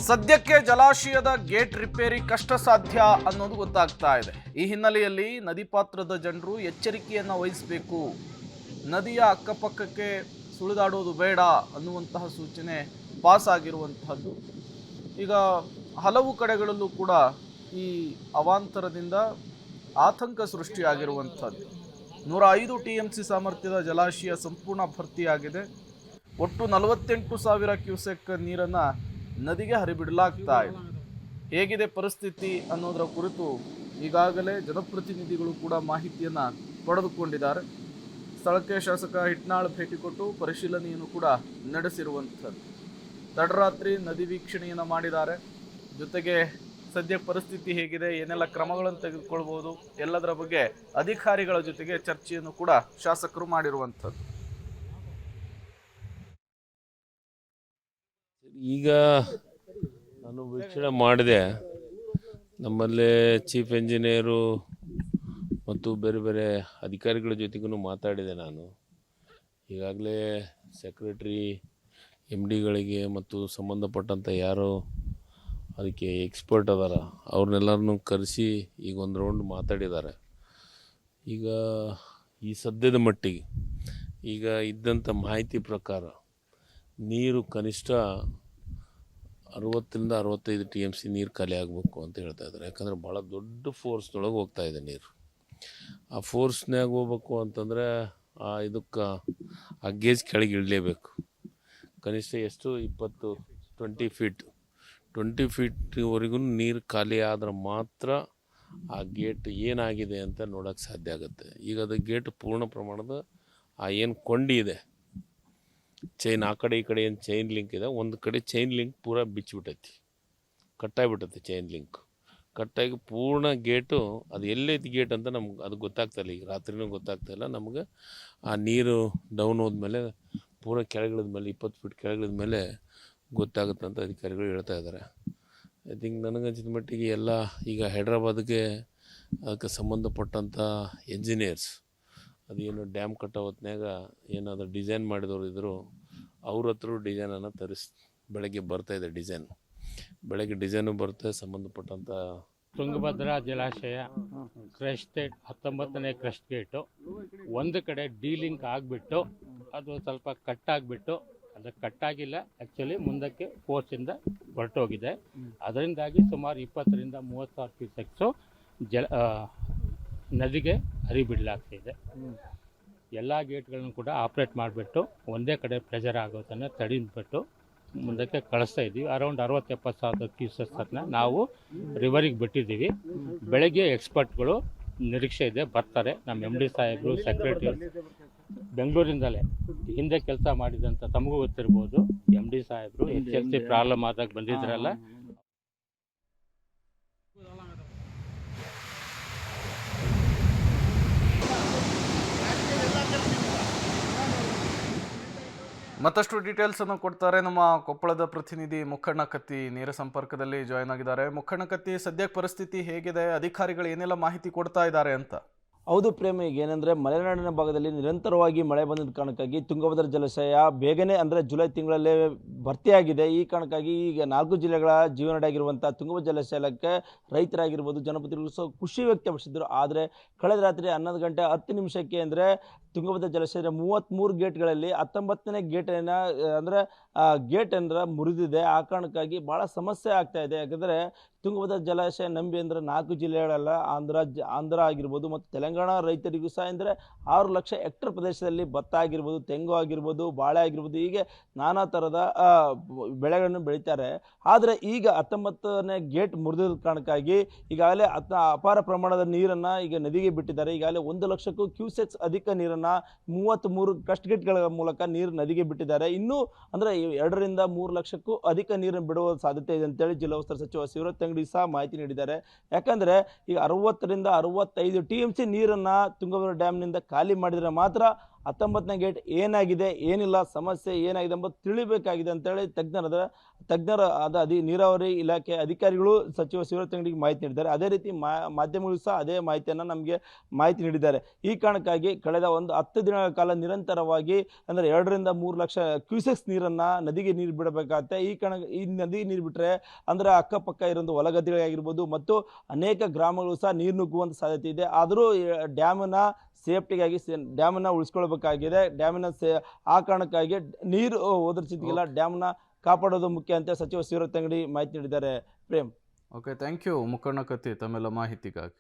ಸದ್ಯಕ್ಕೆ ಜಲಾಶಯದ gate repair ಕಷ್ಟ ಸಾಧ್ಯ ಅನ್ನೋದು ಗೊತ್ತಾಗ್ತಾ ಇದೆ. ಈ ಹಿನ್ನೆಲೆಯಲ್ಲಿ ನದಿ ಪಾತ್ರದ ಜನರು ಎಚ್ಚರಿಕೆಯನ್ನು ವಹಿಸಬೇಕು, ನದಿಯ ಅಕ್ಕಪಕ್ಕಕ್ಕೆ ಸುಳಿದಾಡೋದು ಬೇಡ ಅನ್ನುವಂತಹ ಸೂಚನೆ ಪಾಸ್ ಆಗಿರುವಂತಹದ್ದು. ಈಗ ಹಲವು ಕಡೆಗಳಲ್ಲೂ ಕೂಡ ಈ ಅವಾಂತರದಿಂದ ಆತಂಕ ಸೃಷ್ಟಿಯಾಗಿರುವಂಥದ್ದು. 105 TMC ಸಾಮರ್ಥ್ಯದ ಜಲಾಶಯ ಸಂಪೂರ್ಣ ಭರ್ತಿಯಾಗಿದೆ. ಒಟ್ಟು 48,000 ಕ್ಯೂಸೆಕ್ ನೀರನ್ನು ನದಿಗೆ ಹರಿಬಿಡಲಾಗ್ತಾ ಇದೆ. ಹೇಗಿದೆ ಪರಿಸ್ಥಿತಿ ಅನ್ನೋದರ ಕುರಿತು ಈಗಾಗಲೇ ಜನಪ್ರತಿನಿಧಿಗಳು ಕೂಡ ಮಾಹಿತಿಯನ್ನು ಪಡೆದುಕೊಂಡಿದ್ದಾರೆ. ಸ್ಥಳಕ್ಕೆ ಶಾಸಕ ಹಿಟ್ನಾಳ್ ಭೇಟಿ ಕೊಟ್ಟು ಪರಿಶೀಲನೆಯನ್ನು ಕೂಡ ನಡೆಸಿರುವಂಥದ್ದು. ತಡರಾತ್ರಿ ನದಿ ವೀಕ್ಷಣೆಯನ್ನು ಮಾಡಿದ್ದಾರೆ. ಜೊತೆಗೆ ಸದ್ಯ ಪರಿಸ್ಥಿತಿ ಹೇಗಿದೆ, ಏನೆಲ್ಲ ಕ್ರಮಗಳನ್ನು ತೆಗೆದುಕೊಳ್ಬೋದು, ಎಲ್ಲದರ ಬಗ್ಗೆ ಅಧಿಕಾರಿಗಳ ಜೊತೆಗೆ ಚರ್ಚೆಯನ್ನು ಕೂಡ ಶಾಸಕರು ಮಾಡಿರುವಂಥದ್ದು. ಈಗ ನಾನು ವೀಕ್ಷಣೆ ಮಾಡಿದೆ. ನಮ್ಮಲ್ಲೇ ಚೀಫ್ ಎಂಜಿನಿಯರು ಮತ್ತು ಬೇರೆ ಬೇರೆ ಅಧಿಕಾರಿಗಳ ಜೊತೆಗೂ ಮಾತಾಡಿದೆ. ನಾನು ಈಗಾಗಲೇ ಸೆಕ್ರೆಟ್ರಿ MDಗಳಿಗೆ ಮತ್ತು ಸಂಬಂಧಪಟ್ಟಂಥ ಯಾರು ಅದಕ್ಕೆ ಎಕ್ಸ್ಪರ್ಟ್ ಅದಾರ ಅವ್ರನ್ನೆಲ್ಲರನ್ನೂ ಕರೆಸಿ ಈಗ ಒಂದು ರೌಂಡ್ ಮಾತಾಡಿದ್ದಾರೆ. ಈಗ ಈ ಸದ್ಯದ ಮಟ್ಟಿಗೆ ಈಗ ಇದ್ದಂಥ ಮಾಹಿತಿ ಪ್ರಕಾರ ನೀರು ಕನಿಷ್ಠ 60 ರಿಂದ 65 TMC ನೀರು ಖಾಲಿ ಆಗಬೇಕು ಅಂತ ಹೇಳ್ತಾ ಇದ್ದಾರೆ. ಯಾಕಂದರೆ ಭಾಳ ದೊಡ್ಡ ಫೋರ್ಸ್ನೊಳಗೆ ಹೋಗ್ತಾ ಇದೆ ನೀರು. ಆ ಫೋರ್ಸ್ನ್ಯಾಗ ಹೋಗ್ಬೇಕು ಅಂತಂದರೆ ಇದಕ್ಕೆ ಆ ಗೇಜ್ ಕೆಳಗೆ ಇಳಲೇಬೇಕು. ಕನಿಷ್ಠ ಎಷ್ಟು 20 ಫೀಟ್ವರೆಗೂ ನೀರು ಖಾಲಿ ಆದ್ರೆ ಮಾತ್ರ ಆ ಗೇಟ್ ಏನಾಗಿದೆ ಅಂತ ನೋಡೋಕ್ಕೆ ಸಾಧ್ಯ ಆಗುತ್ತೆ. ಈಗ ಅದು ಗೇಟ್ ಪೂರ್ಣ ಪ್ರಮಾಣದ ಆ ಏನು ಕೊಂಡಿ ಇದೆ, ಚೈನ್ ಆ ಕಡೆ ಈ ಕಡೆ ಏನು ಚೈನ್ ಲಿಂಕ್ ಇದೆ, ಒಂದು ಕಡೆ ಚೈನ್ ಲಿಂಕ್ ಪೂರ ಬಿಚ್ಚಿಬಿಟ್ಟೈತಿ, ಕಟ್ಟಾಗಿಬಿಟ್ಟೈತಿ. ಚೈನ್ ಲಿಂಕ್ ಕಟ್ಟಾಗಿ ಪೂರ್ಣ ಗೇಟು ಅದು ಎಲ್ಲೈತಿ ಗೇಟ್ ಅಂತ ನಮ್ಗೆ ಅದು ಗೊತ್ತಾಗ್ತಾಯಿಲ್ಲ. ಈಗ ರಾತ್ರಿನೂ ಗೊತ್ತಾಗ್ತಾಯಿಲ್ಲ ನಮಗೆ. ಆ ನೀರು ಡೌನ್ ಹೋದ್ಮೇಲೆ ಪೂರ ಕೆಳಗಿಳಿದ ಮೇಲೆ 20 ಫೀಟ್ ಕೆಳಗಿಳಿದ ಮೇಲೆ ಗೊತ್ತಾಗುತ್ತೆ ಅಂತ ಅಧಿಕಾರಿಗಳು ಹೇಳ್ತಾ ಇದ್ದಾರೆ. ಐ ಥಿಂಕ್ ನನಗನ್ಸಿದ ಮಟ್ಟಿಗೆ ಎಲ್ಲ ಈಗ ಹೈದ್ರಾಬಾದ್ಗೆ ಅದಕ್ಕೆ ಸಂಬಂಧಪಟ್ಟಂಥ ಎಂಜಿನಿಯರ್ಸ್ ಅದೇನು ಡ್ಯಾಮ್ ಕಟ್ಟೋ ಹೊತ್ನ್ಯಾಗ ಏನಾದರೂ ಡಿಸೈನ್ ಮಾಡಿದವರು ಇದ್ದರು, ಅವ್ರ ಹತ್ರ ಡಿಸೈನನ್ನು ಬೆಳಗ್ಗೆ ಬರ್ತಾಯಿದೆ. ಬೆಳಗ್ಗೆ ಡಿಸೈನು ಬರುತ್ತೆ. ಸಂಬಂಧಪಟ್ಟಂಥ ತುಂಗಭದ್ರಾ ಜಲಾಶಯ ಕ್ರಸ್ಟ್ 19ನೇ ಕ್ರಸ್ಟ್ ಗೇಟು ಒಂದು ಕಡೆ ಲಿಂಕ್ ಆಗಿಬಿಟ್ಟು ಅದು ಸ್ವಲ್ಪ ಕಟ್ಟಾಗಿಬಿಟ್ಟು, ಅದು ಕಟ್ಟಾಗಿಲ್ಲ ಆ್ಯಕ್ಚುಲಿ, ಮುಂದಕ್ಕೆ ಫೋರ್ಸಿಂದ ಹೊರಟೋಗಿದೆ. ಅದರಿಂದಾಗಿ ಸುಮಾರು 20 ರಿಂದ 30 ಸಾವಿರ ಕ್ಯೂಸೆಕ್ಸು ನದಿಗೆ ಹರಿಬಿಡಲಾಗ್ತಿದೆ. ಎಲ್ಲ ಗೇಟ್ಗಳನ್ನು ಕೂಡ ಆಪ್ರೇಟ್ ಮಾಡಿಬಿಟ್ಟು ಒಂದೇ ಕಡೆ ಪ್ರೆಷರ್ ಆಗೋದನ್ನು ತಡೆದ್ಬಿಟ್ಟು ಮುಂದಕ್ಕೆ ಕಳಿಸ್ತಾ ಇದ್ದೀವಿ. ಅರೌಂಡ್ 60-70 ಸಾವಿರ ಕ್ಯೂಸೆಕ್ಸನ್ನು ನಾವು ರಿವರಿಗೆ ಬಿಟ್ಟಿದ್ದೀವಿ. ಬೆಳಗ್ಗೆ ಎಕ್ಸ್ಪರ್ಟ್ಗಳು ನಿರೀಕ್ಷೆ ಇದೆ, ಬರ್ತಾರೆ. ನಮ್ಮ MD ಸಾಹೇಬರು, ಸೆಕ್ರೆಟರಿ ಬೆಂಗಳೂರಿಂದಲೇ ಹಿಂದೆ ಕೆಲಸ ಮಾಡಿದಂಥ ತಮಗೂ ಗೊತ್ತಿರ್ಬೋದು, MD ಸಾಹೇಬರು HFC ಪ್ರಾಬ್ಲಮ್ ಆದಾಗ ಬಂದಿದ್ರಲ್ಲ. ಮತ್ತಷ್ಟು ಡೀಟೇಲ್ಸ್ ಅನ್ನು ಕೊಡ್ತಾರೆ ನಮ್ಮ ಕೊಪ್ಪಳದ ಪ್ರತಿನಿಧಿ ಮುಖಣ್ಣ ಕತ್ತಿ. ನೇರ ಸಂಪರ್ಕದಲ್ಲಿ ಜಾಯ್ನ್ ಆಗಿದ್ದಾರೆ. ಮುಖಣ್ಣ ಕತ್ತಿ, ಸದ್ಯಕ್ಕೆ ಪರಿಸ್ಥಿತಿ ಹೇಗಿದೆ, ಅಧಿಕಾರಿಗಳು ಏನೆಲ್ಲ ಮಾಹಿತಿ ಕೊಡ್ತಾ ಇದ್ದಾರೆ ಅಂತ? ಹೌದು ಪ್ರೇಮ, ಈಗ ಏನಂದರೆ ಮಲೆನಾಡಿನ ಭಾಗದಲ್ಲಿ ನಿರಂತರವಾಗಿ ಮಳೆ ಬಂದಿದ್ದ ಕಾರಣಕ್ಕಾಗಿ ತುಂಗಭದ್ರಾ ಜಲಾಶಯ ಬೇಗನೆ ಅಂದರೆ ಜುಲೈ ತಿಂಗಳಲ್ಲೇ ಭರ್ತಿಯಾಗಿದೆ. ಈ ಕಾರಣಕ್ಕಾಗಿ ಈಗ 4 ಜಿಲ್ಲೆಗಳ ಜೀವನಾಡಿಯಾಗಿರುವಂಥ ತುಂಗಭದ್ರಾ ಜಲಾಶಯಕ್ಕೆ ರೈತರಾಗಿರ್ಬೋದು, ಜನಪ್ರತಿನಿಧಿಗಳು ಸಹ ಖುಷಿ ವ್ಯಕ್ತಪಡಿಸಿದ್ರು. ಆದರೆ ಕಳೆದ ರಾತ್ರಿ 11 ಗಂಟೆ 10 ನಿಮಿಷಕ್ಕೆ ಅಂದರೆ ತುಂಗಭದ್ರಾ ಜಲಾಶಯದ 33 ಗೇಟ್ಗಳಲ್ಲಿ 19ನೇ ಗೇಟನ್ನು ಅಂದರೆ ಗೇಟ್ ಅಂದರೆ ಮುರಿದಿದೆ. ಆ ಕಾರಣಕ್ಕಾಗಿ ಭಾಳ ಸಮಸ್ಯೆ ಆಗ್ತಾ ಇದೆ. ಯಾಕಂದರೆ ತುಂಗಭದ್ರಾ ಜಲಾಶಯ ನಂಬಿ ಅಂದರೆ 4 ಜಿಲ್ಲೆಗಳೆಲ್ಲ ಆಂಧ್ರ ಆಗಿರ್ಬೋದು ಮತ್ತು ತೆಲಂಗಾಣ ರೈತರಿಗೂ ಸಹ ಅಂದರೆ 6 ಲಕ್ಷ ಹೆಕ್ಟರ್ ಪ್ರದೇಶದಲ್ಲಿ ಭತ್ತ ಆಗಿರ್ಬೋದು, ತೆಂಗು ಆಗಿರ್ಬೋದು, ಬಾಳೆ ಆಗಿರ್ಬೋದು, ಹೀಗೆ ನಾನಾ ಥರದ ಬೆಳೆಗಳನ್ನು ಬೆಳೀತಾರೆ. ಆದರೆ ಈಗ 19ನೇ ಗೇಟ್ ಮುರಿದ ಕಾರಣಕ್ಕಾಗಿ ಈಗಾಗಲೇ ಅಪಾರ ಪ್ರಮಾಣದ ನೀರನ್ನು ಈಗ ನದಿಗೆ ಬಿಟ್ಟಿದ್ದಾರೆ. ಈಗಾಗಲೇ 1 ಲಕ್ಷಕ್ಕೂ ಕ್ಯೂಸೆಕ್ಸ್ ಅಧಿಕ ನೀರನ್ನು 33 ಕ್ರಸ್ಟ್ ಗೇಟ್ಗಳ ಮೂಲಕ ನೀರು ನದಿಗೆ ಬಿಟ್ಟಿದ್ದಾರೆ. ಇನ್ನೂ ಅಂದರೆ 2 ರಿಂದ 3 ಲಕ್ಷಕ್ಕೂ ಅಧಿಕ ನೀರನ್ನು ಬಿಡುವ ಸಾಧ್ಯತೆ ಇದೆ ಅಂತೇಳಿ ಜಿಲ್ಲಾ ಉಸ್ತುವಾರಿ ಸಚಿವ ಶಿವರಾಜ್ ತಂಗಡಿ ಸಹ ಮಾಹಿತಿ ನೀಡಿದ್ದಾರೆ. ಯಾಕಂದರೆ ಈಗ 60 ರಿಂದ 65 TMC ನೀರನ್ನು ತುಂಗಭದ್ರಾ ಡ್ಯಾಮ್ನಿಂದ ಖಾಲಿ ಮಾಡಿದರೆ ಮಾತ್ರ 19ನೇ ಗೇಟ್ ಏನಾಗಿದೆ ಏನಿಲ್ಲ ಸಮಸ್ಯೆ ಏನಾಗಿದೆ ಎಂಬುದು ತಿಳಿಬೇಕಾಗಿದೆ ಅಂತೇಳಿ ತಜ್ಞರ ನೀರಾವರಿ ಇಲಾಖೆ ಅಧಿಕಾರಿಗಳು ಸಚಿವ ಶಿವರಾಜ್ ತಂಗಡಿಗೆ ಮಾಹಿತಿ ನೀಡಿದ್ದಾರೆ. ಅದೇ ರೀತಿ ಮಾಧ್ಯಮಗಳು ಸಹ ಅದೇ ಮಾಹಿತಿಯನ್ನು ನಮಗೆ ಮಾಹಿತಿ ನೀಡಿದ್ದಾರೆ. ಈ ಕಾರಣಕ್ಕಾಗಿ ಕಳೆದ ಒಂದು 10 ದಿನಗಳ ಕಾಲ ನಿರಂತರವಾಗಿ ಅಂದರೆ 2 ರಿಂದ 3 ಲಕ್ಷ ಕ್ಯೂಸೆಕ್ಸ್ ನೀರನ್ನು ನದಿಗೆ ನೀರು ಬಿಡಬೇಕಾಗತ್ತೆ. ಈ ನದಿಗೆ ನೀರು ಬಿಟ್ಟರೆ ಅಂದರೆ ಅಕ್ಕಪಕ್ಕ ಇರೋ ಹೊಲಗದ್ದೆಗಳಾಗಿರ್ಬೋದು ಮತ್ತು ಅನೇಕ ಗ್ರಾಮಗಳು ಸಹ ನೀರು ನುಗ್ಗುವಂಥ ಸಾಧ್ಯತೆ ಇದೆ. ಆದರೂ ಡ್ಯಾಮಿನ ಸೇಫ್ಟಿಗಾಗಿ ಡ್ಯಾಮನ್ನು ಉಳಿಸ್ಕೊಳ್ಬೇಕಾಗಿದೆ. ಆ ಕಾರಣಕ್ಕಾಗಿ ನೀರು ಹೋದ್ರ ಚಿಂತಿಗಿಲ್ಲ, ಡ್ಯಾಮ್ನ ಕಾಪಾಡೋದು ಮುಖ್ಯ ಅಂತ ಸಚಿವ ಶಿವರಾಜ್ ತಂಗಡಿ ಮಾಹಿತಿ ನೀಡಿದ್ದಾರೆ. ಪ್ರೇಮ್. ಓಕೆ, ಥ್ಯಾಂಕ್ ಯು ಮುಖಂಡ ಕತ್ತಿ ತಮ್ಮೆಲ್ಲ ಮಾಹಿತಿಗಾಗಿ.